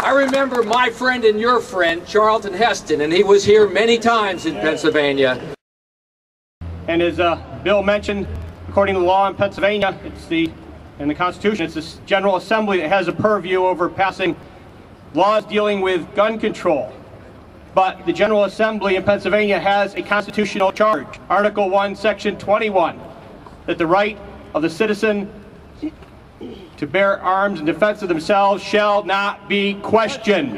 I remember my friend and your friend, Charlton Heston, and he was here many times in Pennsylvania. And as Bill mentioned, according to the law in Pennsylvania, in the Constitution, it's the General Assembly that has a purview over passing laws dealing with gun control. But the General Assembly in Pennsylvania has a constitutional charge, Article 1, Section 21, that the right of the citizen to bear arms in defense of themselves shall not be questioned.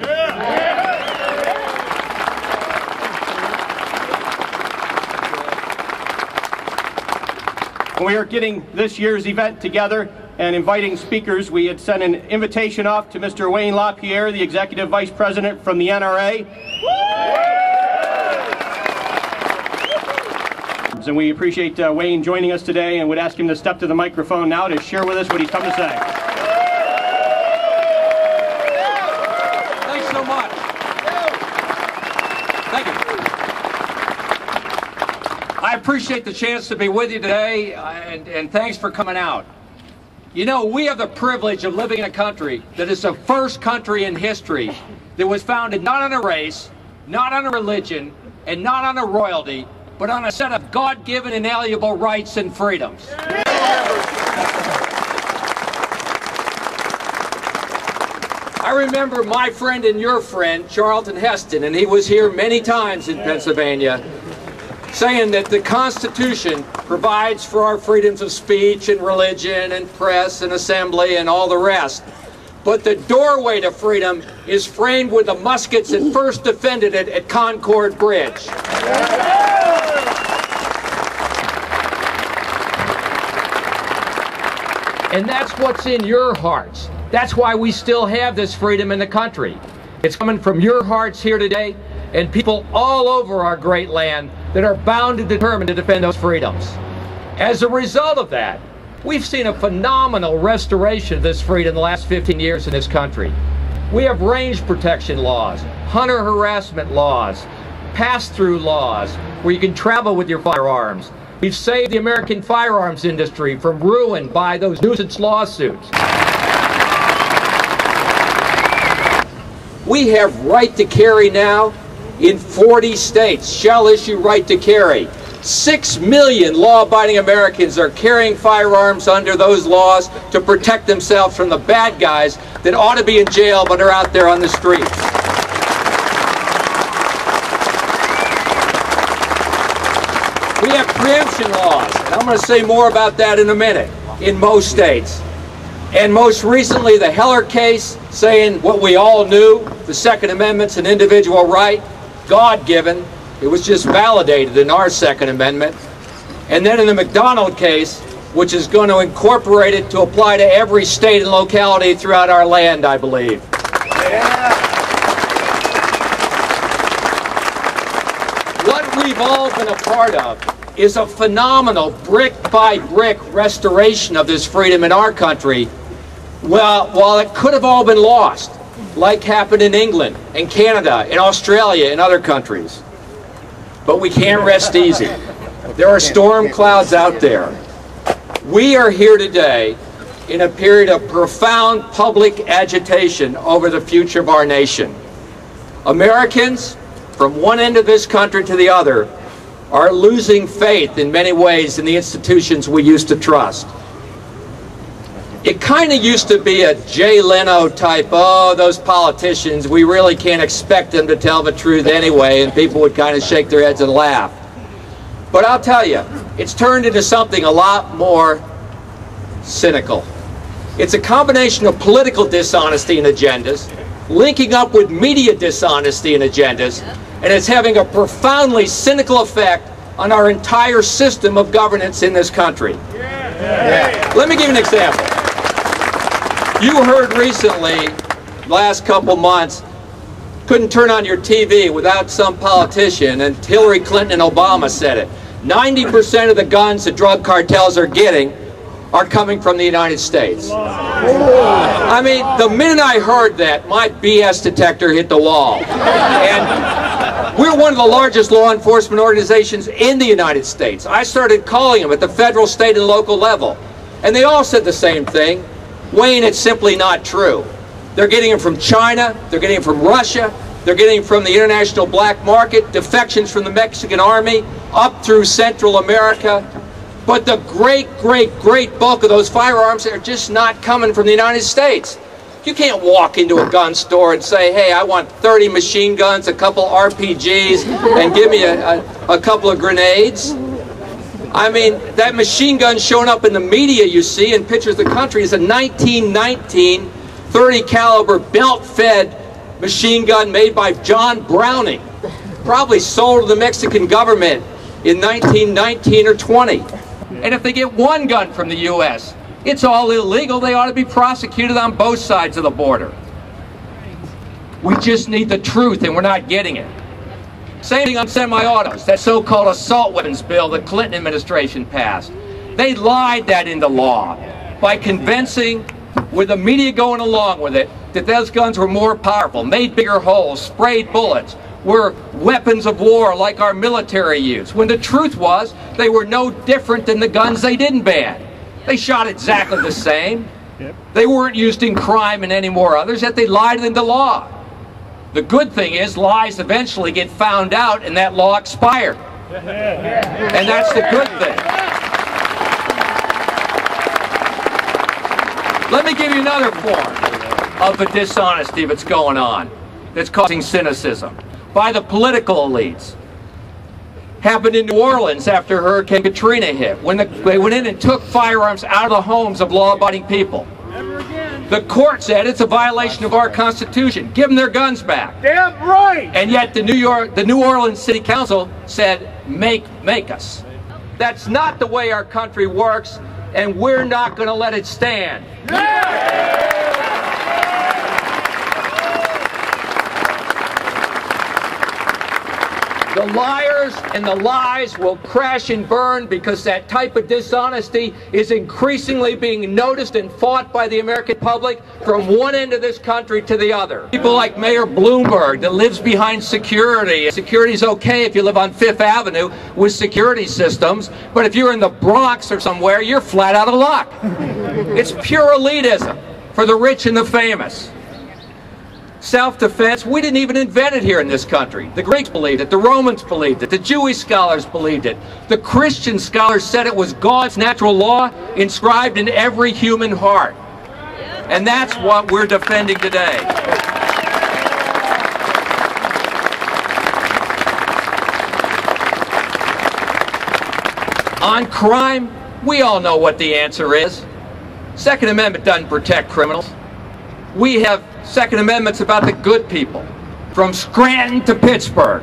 When we are getting this year's event together and inviting speakers, we had sent an invitation off to Mr. Wayne.La.Pierre, the Executive Vice President from the NRA. And we appreciate Wayne joining us today and would ask him to step to the microphone now to share with us what he's come to say. Thanks so much. Thank you. I appreciate the chance to be with you today, and thanks for coming out. You know, we have the privilege of living in a country that is the first country in history that was founded not on a race, not on a religion, and not on a royalty, but on a set of God-given inalienable rights and freedoms. I remember my friend and your friend, Charlton Heston, and he was here many times in Pennsylvania, saying that the Constitution provides for our freedoms of speech and religion and press and assembly and all the rest. But the doorway to freedom is framed with the muskets that first defended it at Concord Bridge. And that's what's in your hearts. That's why we still have this freedom in the country. It's coming from your hearts here today and people all over our great land that are bound and determined to defend those freedoms. As a result of that, we've seen a phenomenal restoration of this freedom in the last 15 years in this country. We have range protection laws, hunter harassment laws, pass-through laws, where you can travel with your firearms. We've saved the American firearms industry from ruin by those nuisance lawsuits. We have right to carry now in 40 states, shall issue right to carry. 6 million law-abiding Americans are carrying firearms under those laws to protect themselves from the bad guys that ought to be in jail but are out there on the streets. We have preemption laws, and I'm going to say more about that in a minute, in most states. And most recently, the Heller case, saying what we all knew, the Second Amendment's an individual right, God-given. It was just validated in our Second Amendment. And then in the McDonald case, which is going to incorporate it to apply to every state and locality throughout our land, I believe. Yeah. What we've all been a part of is a phenomenal brick-by-brick restoration of this freedom in our country. Well, while it could have all been lost, like happened in England and Canada and Australia and other countries. But we can't rest easy. There are storm clouds out there. We are here today in a period of profound public agitation over the future of our nation. Americans, from one end of this country to the other, are losing faith in many ways in the institutions we used to trust. It kind of used to be a Jay Leno type, oh, those politicians, we really can't expect them to tell the truth anyway, and people would kind of shake their heads and laugh. But I'll tell you, it's turned into something a lot more cynical. It's a combination of political dishonesty and agendas, linking up with media dishonesty and agendas, and it's having a profoundly cynical effect on our entire system of governance in this country. Let me give you an example. You heard recently, last couple months, couldn't turn on your TV without some politician, and Hillary Clinton and Obama said it. 90% of the guns the drug cartels are getting are coming from the United States. I mean, the minute I heard that, my BS detector hit the wall. And we're one of the largest law enforcement organizations in the United States. I started calling them at the federal, state, and local level. And they all said the same thing. Wayne, it's simply not true. They're getting them from China, they're getting them from Russia, they're getting them from the international black market, defections from the Mexican army, up through Central America. But the great bulk of those firearms are just not coming from the United States. You can't walk into a gun store and say, hey, I want 30 machine guns, a couple RPGs, and give me a couple of grenades. I mean, that machine gun showing up in the media you see in pictures of the country is a 1919 .30 caliber belt-fed machine gun made by John Browning, probably sold to the Mexican government in 1919 or 20. And if they get one gun from the U.S., it's all illegal. They ought to be prosecuted on both sides of the border. We just need the truth, and we're not getting it. Same thing on semi-autos, that so-called assault weapons bill the Clinton administration passed. They lied that into law by convincing, with the media going along with it, that those guns were more powerful, made bigger holes, sprayed bullets, were weapons of war like our military used, when the truth was they were no different than the guns they didn't ban. They shot exactly the same. They weren't used in crime and any more others, yet they lied into law. The good thing is lies eventually get found out and that law expired. And that's the good thing. Let me give you another form of the dishonesty that's going on, that's causing cynicism by the political elites. Happened in New Orleans after Hurricane Katrina hit, when they went in and took firearms out of the homes of law-abiding people. The court said it's a violation of our Constitution. Give them their guns back. Damn right! And yet the New Orleans City Council said, make us. That's not the way our country works, and we're not going to let it stand. The liars and the lies will crash and burn because that type of dishonesty is increasingly being noticed and fought by the American public from one end of this country to the other. People like Mayor Bloomberg that lives behind security. Security's okay if you live on Fifth Avenue with security systems, but if you're in the Bronx or somewhere, you're flat out of luck. It's pure elitism for the rich and the famous. Self-defense, we didn't even invent it here in this country. The Greeks believed it, the Romans believed it, the Jewish scholars believed it, the Christian scholars said it was God's natural law inscribed in every human heart. And that's what we're defending today. On crime, we all know what the answer is. Second Amendment doesn't protect criminals. We have Second Amendments about the good people. From Scranton to Pittsburgh,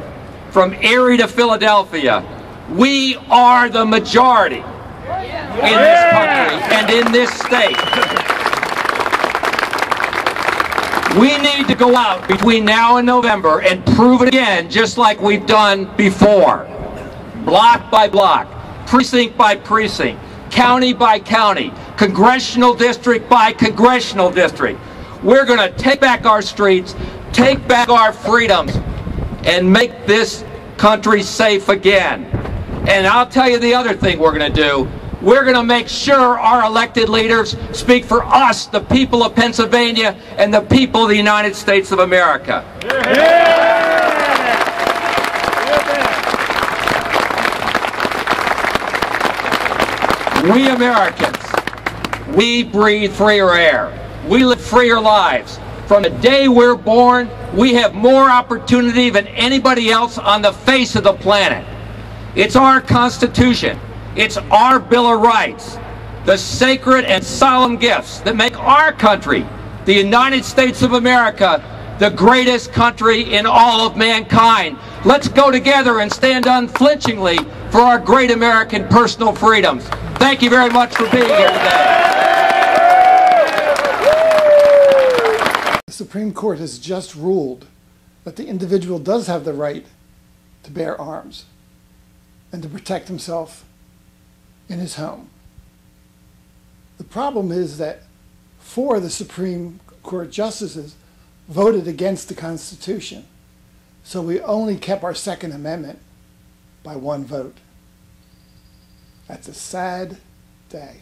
from Erie to Philadelphia, we are the majority in this country and in this state. We need to go out between now and November and prove it again, just like we've done before. Block by block, precinct by precinct, county by county, congressional district by congressional district. We're going to take back our streets, take back our freedoms, and make this country safe again. And I'll tell you the other thing we're going to do. We're going to make sure our elected leaders speak for us, the people of Pennsylvania, and the people of the United States of America. We Americans, we breathe freer air. We live freer lives. From the day we're born, we have more opportunity than anybody else on the face of the planet. It's our Constitution. It's our Bill of Rights. The sacred and solemn gifts that make our country, the United States of America, the greatest country in all of mankind. Let's go together and stand unflinchingly for our great American personal freedoms. Thank you very much for being here today. The Supreme Court has just ruled that the individual does have the right to bear arms and to protect himself in his home. The problem is that 4 of the Supreme Court justices voted against the Constitution, so we only kept our Second Amendment by 1 vote. That's a sad day.